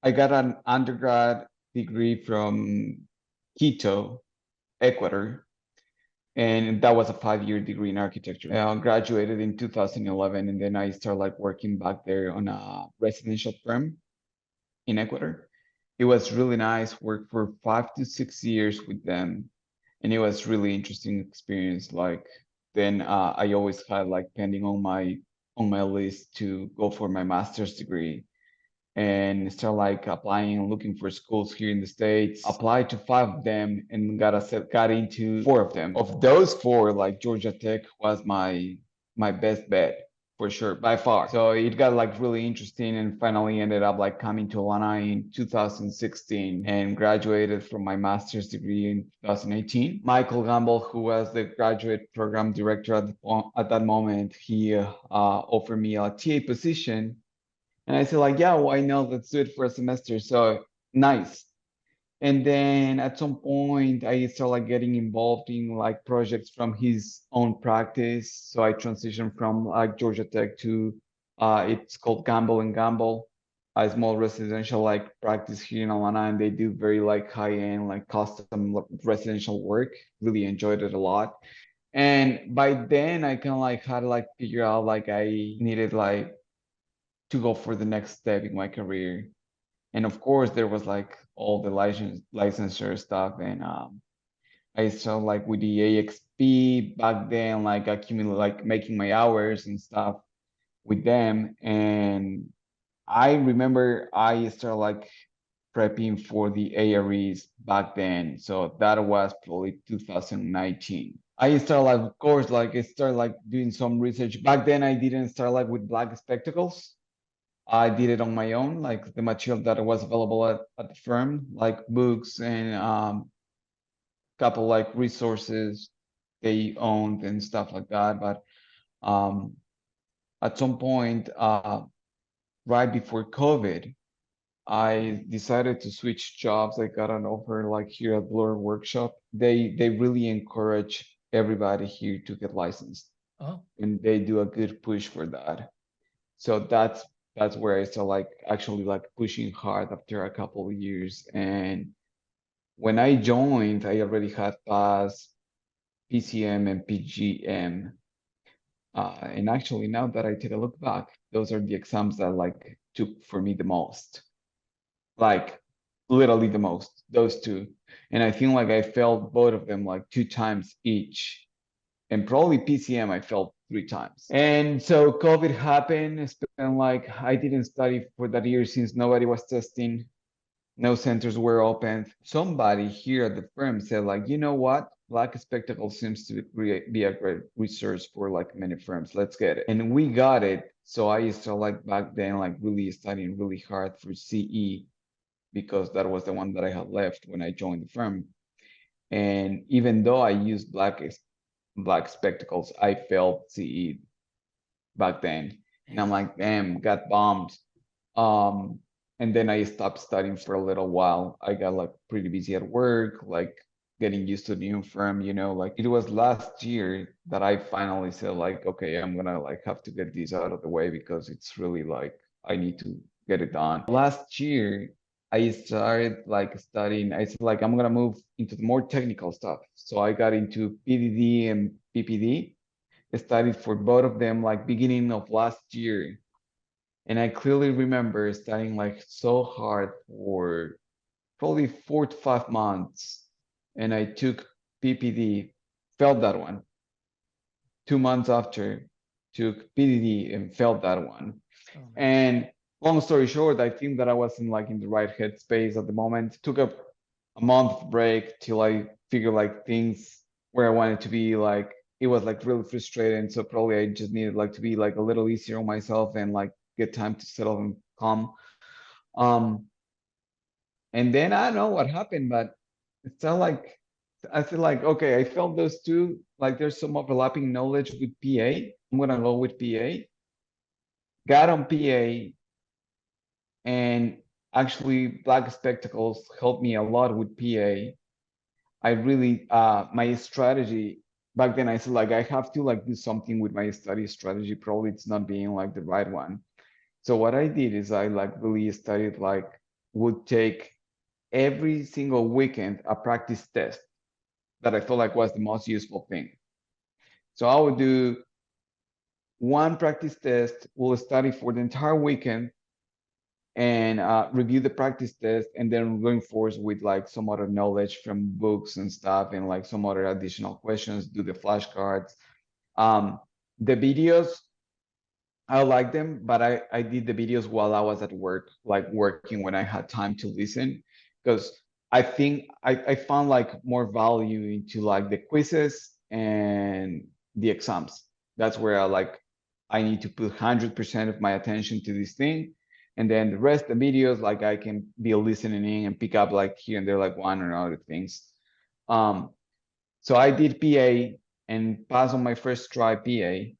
I got an undergrad degree from Quito, Ecuador, and that was a 5-year degree in architecture. I graduated in 2011, and then I started like working back there on a residential firm in Ecuador. It was really nice. Worked for 5 to 6 years with them, and it was really interesting experience. Like then I always had like pending on my list to go for my master's degree and start like applying and looking for schools here in the States. Applied to 5 of them and got into 4 of them. Of those 4, like Georgia Tech was my best bet for sure by far. So it got like really interesting and finally ended up like coming to Atlanta in 2016 and graduated from my master's degree in 2018. Michael Gamble, who was the graduate program director at that moment, he offered me a TA position, and I said like, yeah, why not? Let's do it for a semester. So nice. And then at some point, I started like getting involved in like projects from his own practice. So I transitioned from like Georgia Tech to it's called Gamble and Gamble, a small residential like practice here in Atlanta, and they do very like high end like custom residential work. Really enjoyed it a lot. And by then, I kind of like had to like figure out like I needed like to go for the next step in my career. And of course, there was like all the licensure stuff, and I started like with the AXP back then, like accumulate like making my hours and stuff with them. And I remember I started like prepping for the AREs back then, so that was probably 2019. I started like, of course, like I started like doing some research. Back then, I didn't start like with black spectacles. I did it on my own, like the material that was available at the firm, like books and couple like resources they owned and stuff like that. But um, at some point, right before COVID, I decided to switch jobs. I got an offer like here at Blur Workshop. They really encourage everybody here to get licensed, Oh, and they do a good push for that. So that's where I started like actually like pushing hard after a couple of years. And when I joined, I already had passed PCM and PGM. And actually, now that I take a look back, those are the exams that like took for me the most, like literally the most, those two. And I feel like I failed both of them like 2 times each. And probably PCM I failed 3 times. And so COVID happened. It's been like I didn't study for that year since nobody was testing, no centers were open. Somebody here at the firm said, like, you know what? Black Spectacle seems to be a great resource for like many firms. Let's get it. And we got it. So I used to like back then, like really studying really hard for CE because that was the one that I had left when I joined the firm. And even though I used black spectacles, I failed CE back then. And I'm like, damn, got bombed. Um, and then I stopped studying for a little while. I got like pretty busy at work, like getting used to the new firm, like it was last year that I finally said like, okay, I'm gonna like have to get this out of the way because it's really like I need to get it done. Last year, I started like studying. I said like I'm gonna move into the more technical stuff. So I got into PDD and PPD. I studied for both of them like beginning of last year. And I clearly remember studying like so hard for probably 4 to 5 months. And I took PPD, failed that one. 2 months after, took PDD and failed that one. oh man. And long story short, I think that I wasn't like in the right headspace at the moment. Took a month break till I figured like things where I wanted to be. Like it was like really frustrating. So probably I just needed like to be like a little easier on myself and like get time to settle and calm. Um, and then I don't know what happened, but it's not like I feel like okay, I felt those two like there's some overlapping knowledge with PA. I'm gonna go with PA. Got on PA, and actually black spectacles helped me a lot with PA. I really my strategy back then I said like I have to like do something with my study strategy. Probably it's not being like the right one. So what I did is I like really studied like would take every single weekend a practice test that I felt like was the most useful thing. So I would do one practice test, we'll study for the entire weekend and review the practice test, and then reinforce with like some other knowledge from books and stuff, and like some other additional questions, do the flashcards. The videos, I like them, but I did the videos while I was at work, like working when I had time to listen, because I think I found like more value into like the quizzes and the exams. That's where I need to put 100% of my attention to this thing. And then the rest of the videos, like I can be listening in and pick up like here and there, like one or other things. Um, so I did PA and passed on my first try PA.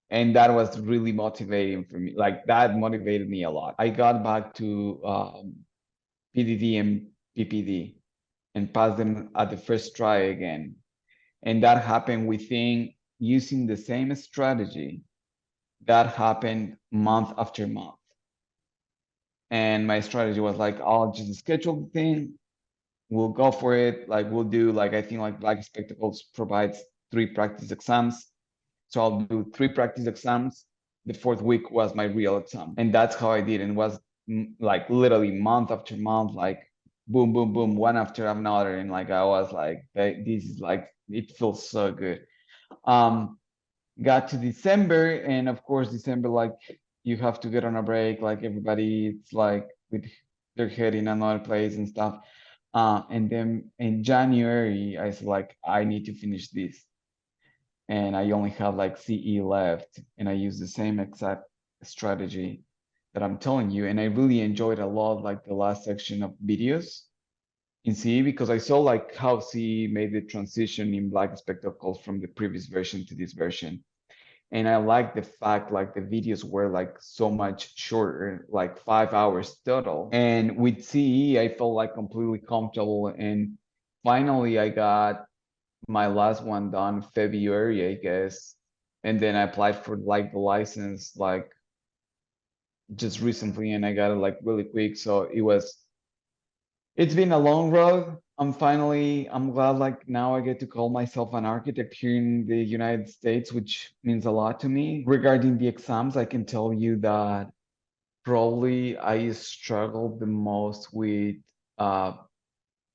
And that was really motivating for me. Like that motivated me a lot. I got back to PDD and PPD and passed them at the first try again. And that happened within using the same strategy. That happened month after month. And my strategy was like, I'll just schedule the thing. We'll go for it. Like we'll do like, I think like Black Spectacles provides 3 practice exams. So I'll do 3 practice exams. The 4th week was my real exam. And that's how I did. And it was like literally month after month, like boom, boom, boom, one after another. And like, I was like, this is like, it feels so good. Got to December, and of course, December, like you have to get on a break, like everybody, it's like with their head in another place and stuff. And then in January, I said like, I need to finish this. And I only have like CE left, and I use the same exact strategy that I'm telling you. And I really enjoyed a lot, like the last section of videos in CE, because I saw like how CE made the transition in Black Spectacles from the previous version to this version. And I like the fact like the videos were like so much shorter, like 5 hours total. And with CE, I felt like completely comfortable. And finally, I got my last one done February, I guess. And then I applied for like the license like just recently, and I got it like really quick. So it's been a long road. I'm glad like now I get to call myself an architect here in the United States, which means a lot to me. Regarding the exams, I can tell you that probably I struggled the most with uh,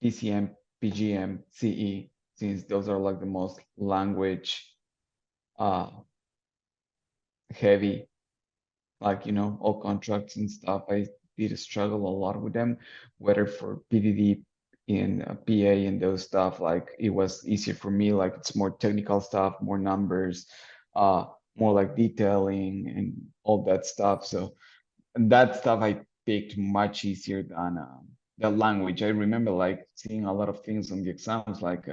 PCM, PGM, CE, since those are like the most language uh, heavy, like, all contracts and stuff. I did struggle a lot with them, whether for PDD in PA and those stuff. Like it was easier for me, like it's more technical stuff, more numbers, uh, more like detailing and all that stuff. So that stuff I picked much easier than the language. I remember like seeing a lot of things on the exams, like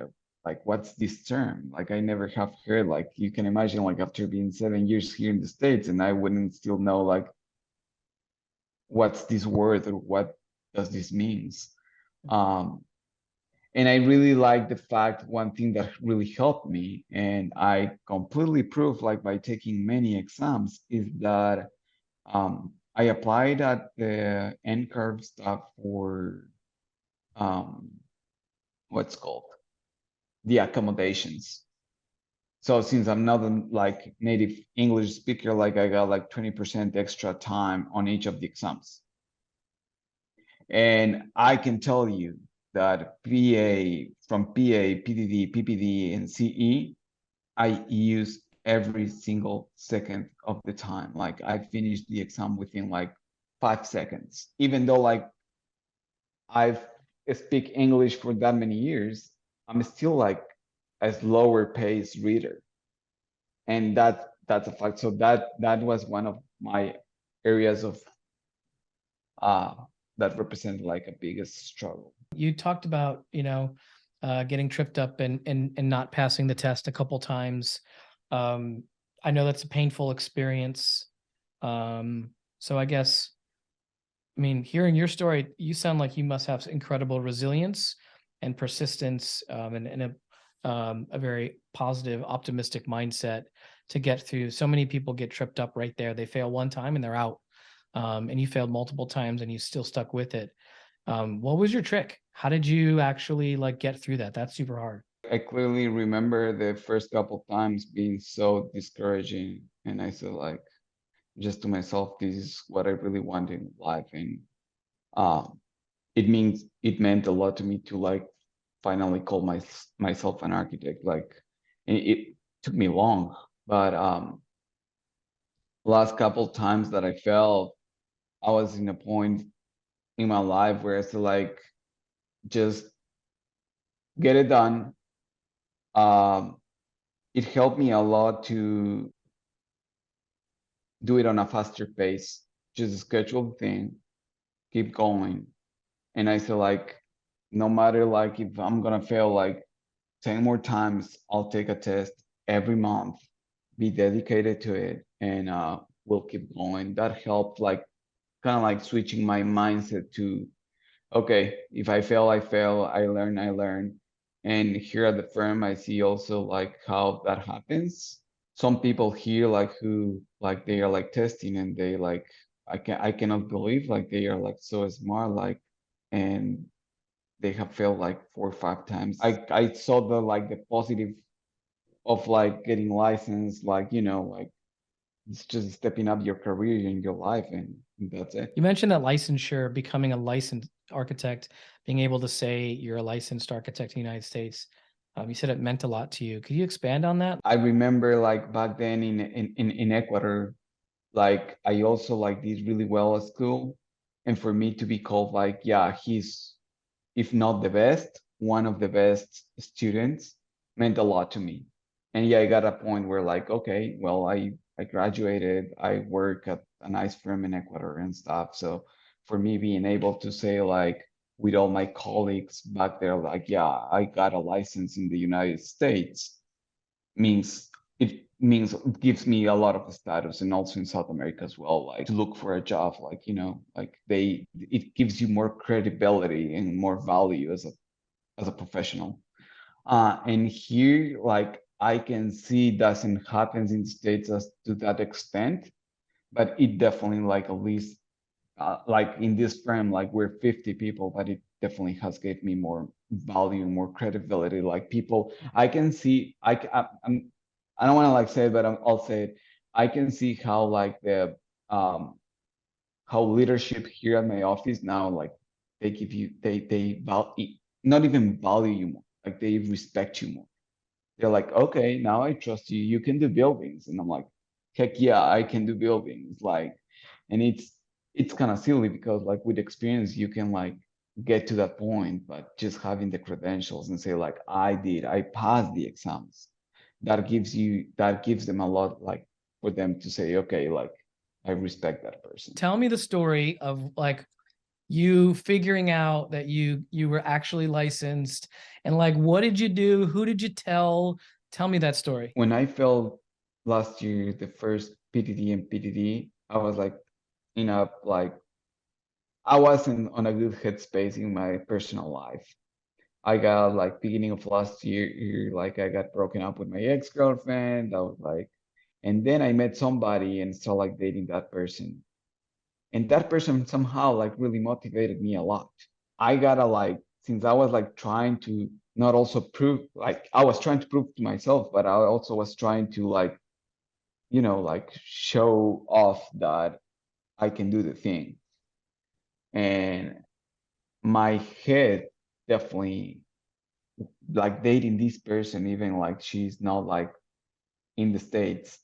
what's this term? Like I never have heard. Like you can imagine, like after being 7 years here in the States, and I wouldn't still know like what's this word or what does this means. And I really like the fact, one thing that really helped me, and I completely proved like by taking many exams, is that I applied at the NCARB stuff for what's called the accommodations. So since I'm not a like native English speaker, like I got like 20% extra time on each of the exams. And I can tell you that from PA, PDD, PPD, and CE, I use every single second of the time. Like I finished the exam within like 5 seconds, even though like I've speak English for that many years, I'm still like a slower pace reader. And that's a fact. So that was one of my areas of uh that represent like a biggest struggle. You talked about, getting tripped up and not passing the test a couple times. I know that's a painful experience. So I guess, I mean, hearing your story, you sound like you must have incredible resilience and persistence, and a very positive, optimistic mindset to get through. So many people get tripped up right there. They fail one time and they're out. and you failed multiple times and you still stuck with it. What was your trick? How did you actually like get through that? That's super hard. I clearly remember the first couple times being so discouraging, and I said like just to myself, this is what I really want in life, and um, it meant a lot to me to like finally call myself an architect. Like it took me long, but last couple times that I fell, I was in a point in my life where I said like just get it done. Um, it helped me a lot to do it on a faster pace, just schedule the thing, keep going. And I feel like no matter like if I'm gonna fail like 10 more times, I'll take a test every month, be dedicated to it, and we'll keep going. That helped like kind of like switching my mindset to okay, if I fail, I fail, I learn. And here at the firm, I see also like how that happens. Some people here like who like they are like testing and they like I cannot believe like they are like so smart like and they have failed like 4 or 5 times. I saw the like the positive of like getting licensed, like like it's just stepping up your career in your life and that's it. You mentioned that licensure, becoming a licensed architect, being able to say you're a licensed architect in the United States. You said it meant a lot to you. Could you expand on that? I remember like back then in Ecuador, like I also like did really well at school. And for me to be called like, yeah, he's if not the best, one of the best students meant a lot to me. And yeah, I got a point where like, okay, well, I graduated, I work at a nice firm in Ecuador and stuff. So for me being able to say like with all my colleagues back there, like, yeah, I got a license in the United States means it gives me a lot of status and also in South America as well, like to look for a job, like like it gives you more credibility and more value as a professional. And here, like I can see doesn't happen in the States as to that extent, but it definitely like at least like in this firm, like we're 50 people, but it definitely has gave me more value, more credibility. Like people, I can see, I don't want to like say it, but I'll say it. I can see how like um, how leadership here at my office now, like they give you, they value, not even value you more, like they respect you more. They're like, okay, now I trust you. You can do buildings, and I'm like, heck yeah, I can do buildings. Like, and it's kind of silly because like with experience, you can like get to that point, but just having the credentials and say like, I passed the exams. That gives them a lot, like for them to say, okay, like I respect that person. Tell me the story of like you figuring out that you were actually licensed, and like what did you do? Who did you tell? Tell me that story. When I failed last year, the first PTD and PTD, I was like in a like I wasn't on a good headspace in my personal life. I got like beginning of last year, like I got broken up with my ex-girlfriend. I was like, and then I met somebody and started like dating that person. And that person somehow like really motivated me a lot. I gotta like, since I was like trying to not also prove, like I was trying to prove to myself, but I also was trying to like, like show off that I can do the thing. And my head definitely like dating this person, even like she's not like in the States,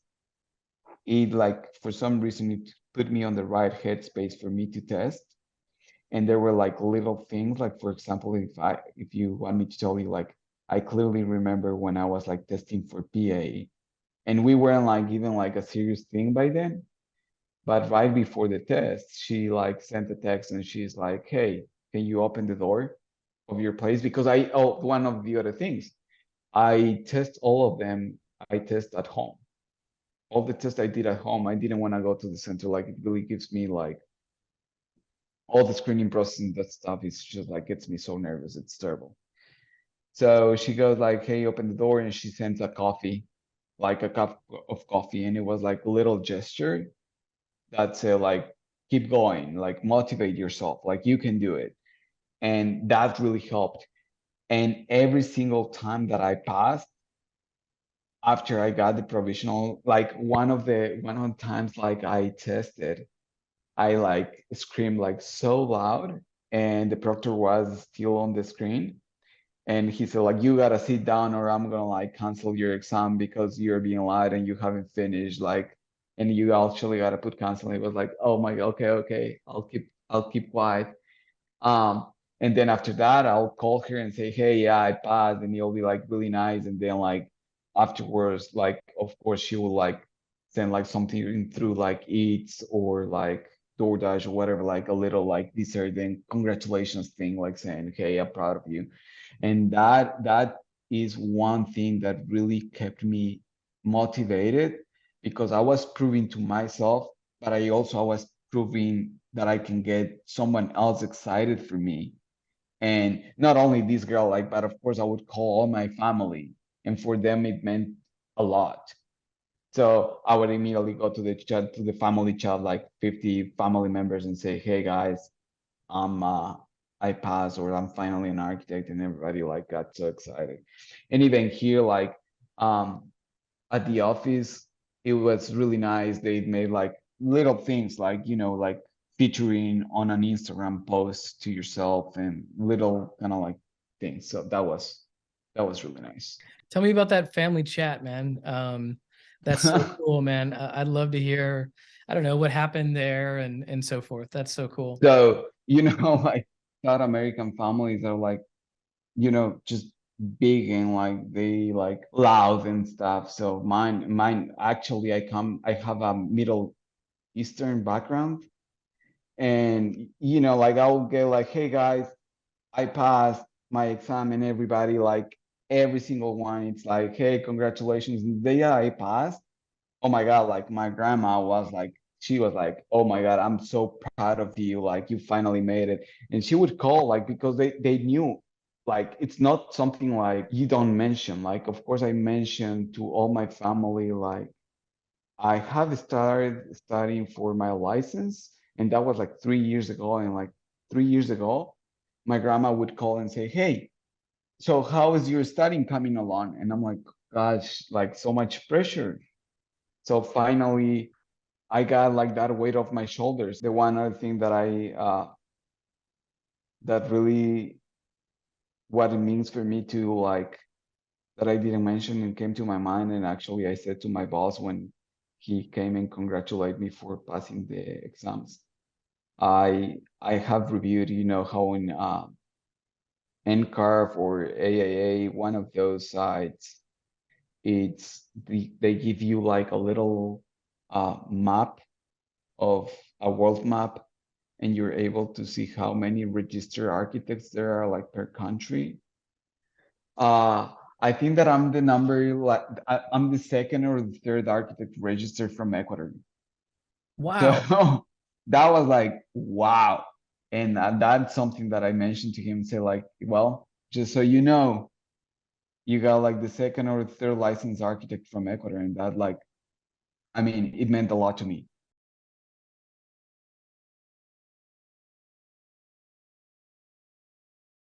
it like for some reason it put me on the right headspace for me to test. And there were like little things, like for example, if you want me to tell you, like I clearly remember when I was like testing for PA, and we weren't like even like a serious thing by then. But right before the test, she like sent a text and she's like, "Hey, can you open the door of your place?" Because one of the other things, I test all of them. I test at home. All the tests I did at home, I didn't want to go to the center. Like it really gives me like all the screening process and that stuff is just like gets me so nervous. It's terrible. So she goes like, "Hey, open the door," and she sends a coffee, like a cup of coffee, and it was like a little gesture that said like keep going, like motivate yourself, like you can do it. And that really helped. And every single time that I passed, after I got the provisional, like one of the times like I tested, I like screamed like so loud, and the proctor was still on the screen. And he said, like, you gotta sit down or I'm gonna like cancel your exam because you're being loud and you haven't finished. Like, and you actually gotta put cancel. It was like, oh my God, okay, okay, I'll keep quiet. Um, and then after that, I'll call her and say, hey, yeah, I passed, and he'll be like really nice. And then like afterwards, like of course she will like send like something through like Eats or like DoorDash or whatever, like a little like dessert, then congratulations thing, like saying, hey, I'm proud of you. And that is one thing that really kept me motivated, because I was proving to myself, but I was proving that I can get someone else excited for me. And not only this girl, like, but of course I would call all my family, and for them it meant a lot. So I would immediately go to the chat, to the family chat, like 50 family members, and say, hey guys, I'm I passed, or I'm finally an architect, and everybody like got so excited. And even here, like um at the office, it was really nice. They made like little things, like like featuring on an Instagram post to yourself, and little kind of like things. So that was really nice. Tell me about that family chat, man. That's so cool, man. I'd love to hear, I don't know, what happened there and so forth. That's so cool. So, like South American families are like, just big, and like they like loud and stuff. So mine actually, I have a Middle Eastern background, and like I'll get like, hey guys, I passed my exam, and everybody like every single one, it's like, hey, congratulations. And they, yeah, I passed. Oh my God, like my grandma was like, she was like, oh my God, I'm so proud of you. Like you finally made it. And she would call, like, because they knew, like it's not something like you don't mention. Like, of course I mentioned to all my family, like I have started studying for my license, and that was like 3 years ago. And like 3 years ago, my grandma would call and say, hey, so how is your studying coming along? And I'm like, gosh, like so much pressure. So finally, I got like that weight off my shoulders. The one other thing that that really, what it means for me to like, that I didn't mention and came to my mind, and actually I said to my boss when he came and congratulated me for passing the exams. I have reviewed, how in NCARF or AAA, one of those sites, they give you like a little map of a world map, and you're able to see how many registered architects there are like per country. Uh, I think that I'm the number, like I'm the second or the third architect registered from Ecuador. So Wow. that was like, wow. And that's something that I mentioned to him, say like, well, just so you know, you got like the second or third licensed architect from Ecuador. And that, like, I mean, it meant a lot to me.